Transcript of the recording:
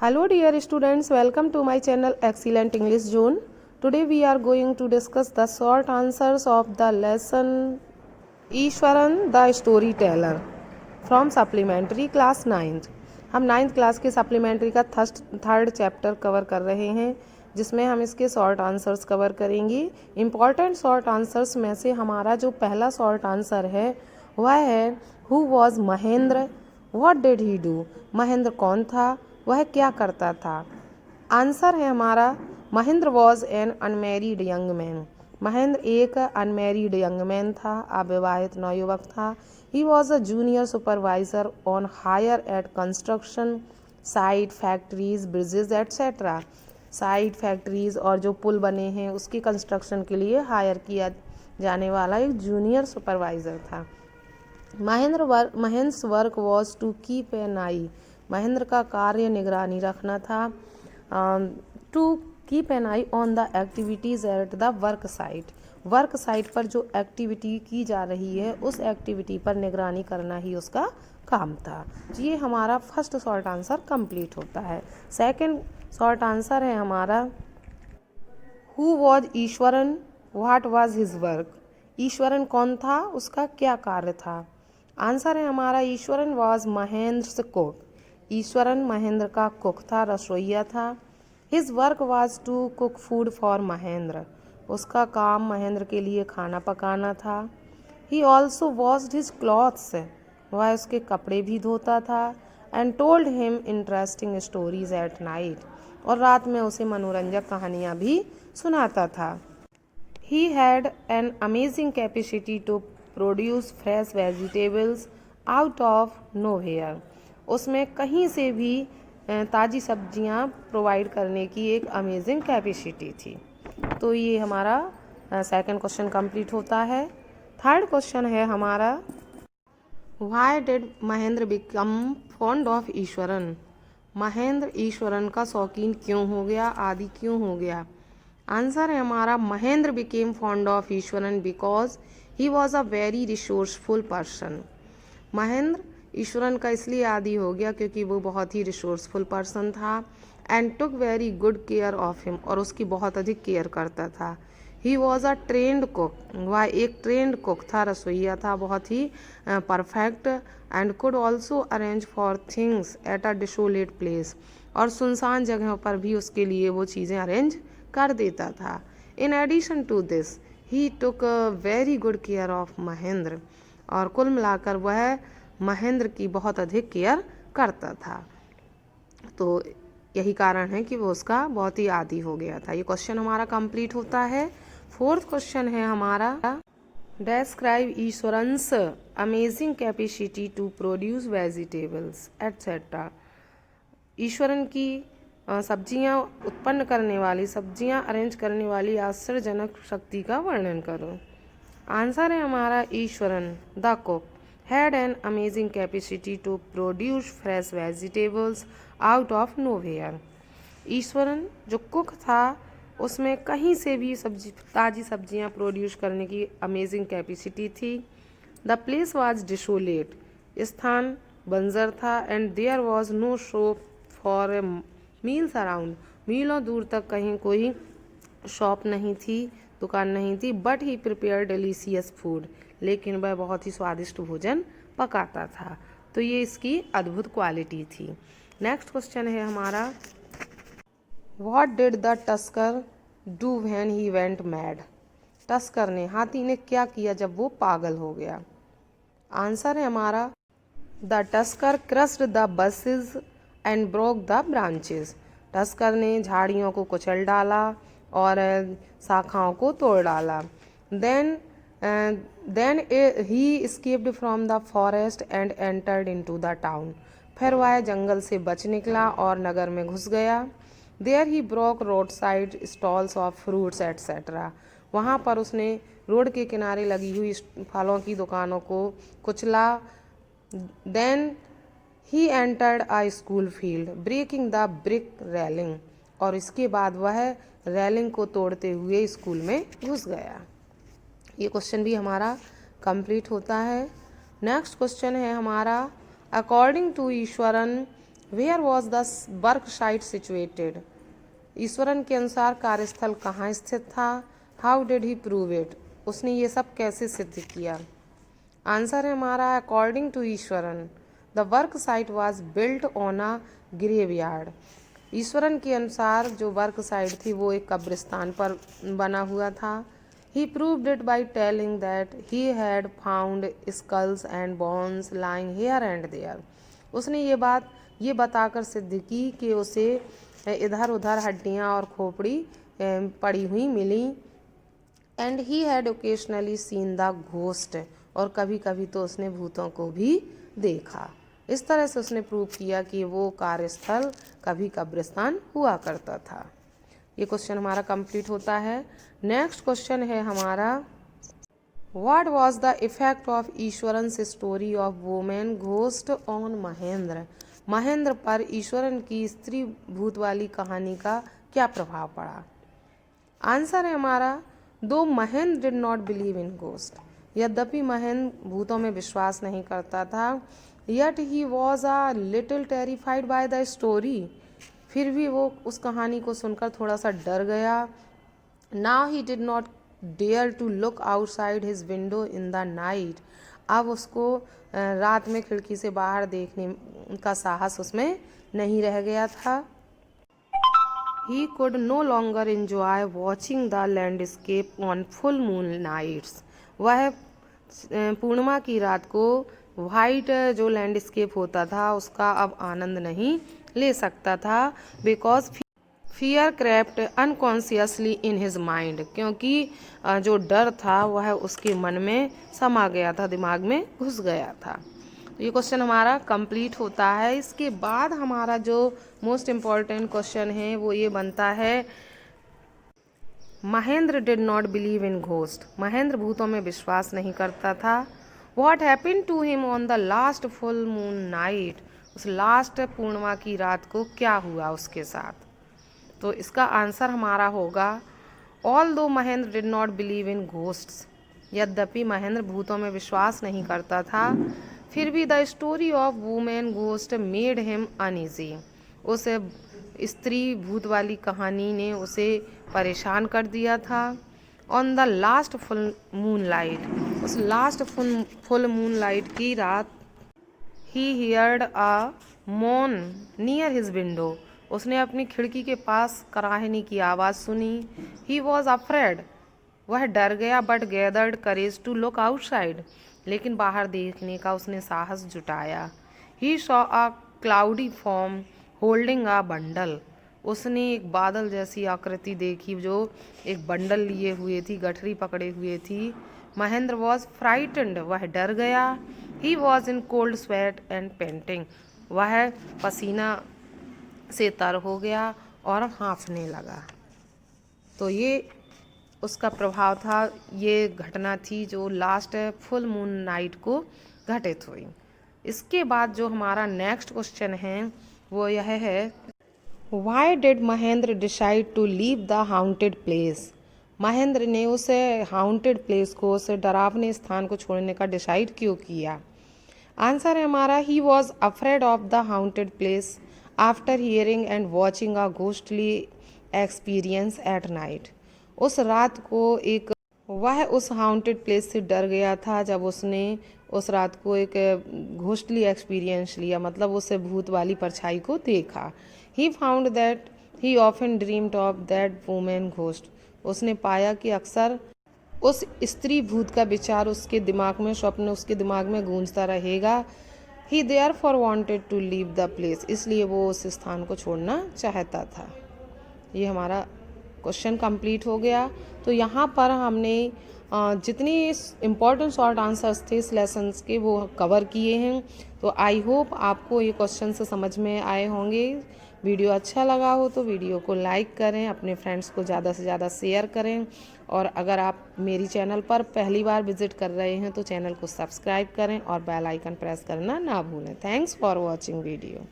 Hello dear students, welcome to my channel Excellent English Zone. Today we are going to discuss the short answers of the lesson Ishwaran the Storyteller from Supplementary Class 9th. हम 9th class के supplementary का third chapter cover कर रहे हैं जिसमें हम इसके short answers cover करेंगे। इम्पॉर्टेंट शॉर्ट आंसर्स में से हमारा जो पहला शॉर्ट आंसर है वह है who was Mahendra, what did he do. Mahendra कौन था, वह क्या करता था। आंसर है हमारा Mahendra was an unmarried young man. Mahendra एक अनमेरिड यंग मैन था, अविवाहित नवयुवक था। He was a junior supervisor on hire at construction site, factories, bridges etcetera. Site, factories और जो पुल बने हैं उसकी कंस्ट्रक्शन के लिए हायर किया जाने वाला एक जूनियर सुपरवाइजर था। Mahendra work was to keep an eye. Mahendra का कार्य निगरानी रखना था। To keep an eye on the activities at the work site. Work site पर जो एक्टिविटी की जा रही है उस एक्टिविटी पर निगरानी करना ही उसका काम था। ये हमारा फर्स्ट शॉर्ट आंसर कंप्लीट होता है। सेकंड शॉर्ट आंसर है हमारा who was Iswaran, what was his work. Iswaran कौन था, उसका क्या कार्य था। आंसर है हमारा ईश्वरन वॉज महेंद्र कुक। ईश्वरन महेंद्र का कुक था, रसोइया था। His work was to cook food for Mahendra. उसका काम महेंद्र के लिए खाना पकाना था। He also washed his clothes. वह उसके कपड़े भी धोता था। And told him interesting stories at night. और रात में उसे मनोरंजक कहानियाँ भी सुनाता था। He had an amazing capacity to produce fresh vegetables out of nowhere. उसमें कहीं से भी ताज़ी सब्जियां प्रोवाइड करने की एक अमेजिंग कैपेसिटी थी। तो ये हमारा सेकंड क्वेश्चन कंप्लीट होता है। थर्ड क्वेश्चन है हमारा why did Mahendra become fond of Eswaran. Mahendra Iswaran का शौकीन क्यों हो गया, आदि क्यों हो गया। आंसर है हमारा Mahendra became fond of Iswaran because he was a very resourceful person. Mahendra Iswaran का इसलिए आदी हो गया क्योंकि वो बहुत ही रिसोर्सफुल पर्सन था। And took very good care of him, और उसकी बहुत अधिक केयर करता था। He was a trained cook. वह एक ट्रेंड कुक था, रसोइया था, बहुत ही perfect. And could also arrange for things at a desolate place, और सुनसान जगहों पर भी उसके लिए वो चीज़ें अरेंज कर देता था। In addition to this he took very good care of Mahendra, और कुल मिलाकर वह महेंद्र की बहुत अधिक केयर करता था। तो यही कारण है कि वो उसका बहुत ही आदी हो गया था। ये क्वेश्चन हमारा कंप्लीट होता है। फोर्थ क्वेश्चन है हमारा describe Iswaran's amazing capacity to produce vegetables etcetera. Iswaran की सब्जियां उत्पन्न करने वाली, सब्जियां अरेंज करने वाली आश्चर्यजनक शक्ति का वर्णन करो। आंसर है हमारा Eswaran the cook had an amazing capacity to produce fresh vegetables out of nowhere. Eswaran जो कुक था उसमें कहीं से भी ताज़ी सब्जियां प्रोड्यूस करने की अमेजिंग कैपेसिटी थी। द प्लेस वाज डिसोलेट, स्थान बंजर था। And there was no shop for miles around, मीलों दूर तक कहीं कोई शॉप नहीं थी, दुकान नहीं थी। But he prepare delicious food, लेकिन वह बहुत ही स्वादिष्ट भोजन पकाता था। तो ये इसकी अद्भुत क्वालिटी थी। नेक्स्ट क्वेश्चन है हमारा what did the tusker do when he went mad. Tusker ने, हाथी ने क्या किया जब वो पागल हो गया। आंसर है हमारा the tusker crossed the buses and broke the branches. Tusker ने झाड़ियों को कुचल डाला और शाखाओं को तोड़ डाला। Then he escaped from the forest and entered into the town. फिर वह जंगल से बच निकला और नगर में घुस गया। There he broke road side stalls of fruits etcetera. वहाँ पर उसने रोड के किनारे लगी हुई फलों की दुकानों को कुचला। Then he entered a school field breaking the brick railing, और इसके बाद वह रेलिंग को तोड़ते हुए स्कूल में घुस गया। ये क्वेश्चन भी हमारा कंप्लीट होता है। नेक्स्ट क्वेश्चन है हमारा according to Iswaran where was the work site situated? Iswaran के अनुसार कार्यस्थल कहाँ स्थित था? How did he prove it? उसने ये सब कैसे सिद्ध किया? आंसर है हमारा according to Iswaran the work site was built on a graveyard. Iswaran के अनुसार जो वर्क साइट थी वो एक कब्रिस्तान पर बना हुआ था। He proved it by telling that he had found skulls and bones lying here and there. उसने ये बताकर सिद्ध की कि उसे इधर उधर हड्डियाँ और खोपड़ी पड़ी हुई मिली। And he had occasionally seen the ghost, और कभी कभी तो उसने भूतों को भी देखा। इस तरह से उसने प्रूव किया कि वो कार्यस्थल कभी कब्रिस्तान हुआ करता था। ये क्वेश्चन हमारा कंप्लीट होता है। नेक्स्ट क्वेश्चन है हमारा what was the effect of Iswaran's story of women ghost on Mahendra? Mahendra पर ईश्वरन की स्त्री भूत वाली कहानी का क्या प्रभाव पड़ा? आंसर है हमारा दो Mahendra did not believe in ghost. यद्यपि महेंद्र भूतों में विश्वास नहीं करता था, yet he was a little terrified by the story. फिर भी वो उस कहानी को सुनकर थोड़ा सा डर गया। Now he did not dare to look outside his window in the night. अब उसको रात में खिड़की से बाहर देखने का साहस उसमें नहीं रह गया था। He could no longer enjoy watching the landscape on full moon nights. वह पूर्णिमा की रात को वाइट जो लैंडस्केप होता था उसका अब आनंद नहीं ले सकता था, because fear crept unconsciously in his mind. क्योंकि जो डर था वह उसके मन में समा गया था, दिमाग में घुस गया था। तो ये क्वेश्चन हमारा कंप्लीट होता है। इसके बाद हमारा जो मोस्ट इम्पॉर्टेंट क्वेश्चन है वो ये बनता है Mahendra did not believe in ghost. Mahendra भूतों में विश्वास नहीं करता था। What happened to him on the last full moon night? उस लास्ट पूर्णिमा की रात को क्या हुआ उसके साथ? तो इसका आंसर हमारा होगा ऑल दो Mahendra did not believe in ghosts. यद्यपि महेंद्र भूतों में विश्वास नहीं करता था, फिर भी the story of women ghost made him uneasy. उस स्त्री भूत वाली कहानी ने उसे परेशान कर दिया था। On the last full moon light, उस लास्ट फुल मून लाइट की रात ही हियर्ड अ मोन नियर हिज विंडो। उसने अपनी खिड़की के पास कराहनी की आवाज़ सुनी। ही वॉज अफ्रेड, वह डर गया, but gathered courage to look outside, लेकिन बाहर देखने का उसने साहस जुटाया। He saw a cloudy form holding a bundle. उसने एक बादल जैसी आकृति देखी जो एक बंडल लिए हुए थी, गठरी पकड़े हुए थी। महेंद्र वॉज फ्राइटेंड, वह डर गया। He was in cold sweat and painting, वह पसीना से तर हो गया और हाँफने लगा। तो ये उसका प्रभाव था, ये घटना थी जो लास्ट फुल मून नाइट को घटित हुई। इसके बाद जो हमारा नेक्स्ट क्वेश्चन है वो यह है why did Mahendra decide to leave the haunted place? Mahendra ने उस हाउंटेड प्लेस को, उस डरावने स्थान को छोड़ने का डिसाइड क्यों किया? आंसर है हमारा he was afraid of the haunted place after hearing and watching a ghostly experience at night. उस रात को वह उस हाउंटेड प्लेस से डर गया था जब उसने उस रात को एक घोस्टली एक्सपीरियंस लिया, मतलब उस भूत वाली परछाई को देखा। He found that he often dreamed of that women ghost. उसने पाया कि अक्सर उस स्त्री भूत का विचार उसके दिमाग में, स्वप्न उसके दिमाग में गूंजता रहेगा। He therefore wanted to leave the place, इसलिए वो उस स्थान को छोड़ना चाहता था। ये हमारा क्वेश्चन कंप्लीट हो गया। तो यहाँ पर हमने जितनी इम्पोर्टेंट शॉर्ट आंसर्स थे इस लेसन के वो कवर किए हैं। तो आई होप आपको ये क्वेश्चन से समझ में आए होंगे। वीडियो अच्छा लगा हो तो वीडियो को लाइक करें, अपने फ्रेंड्स को ज़्यादा से ज़्यादा शेयर करें, और अगर आप मेरी चैनल पर पहली बार विजिट कर रहे हैं तो चैनल को सब्सक्राइब करें और बेल आइकन प्रेस करना ना भूलें। Thanks for watching video.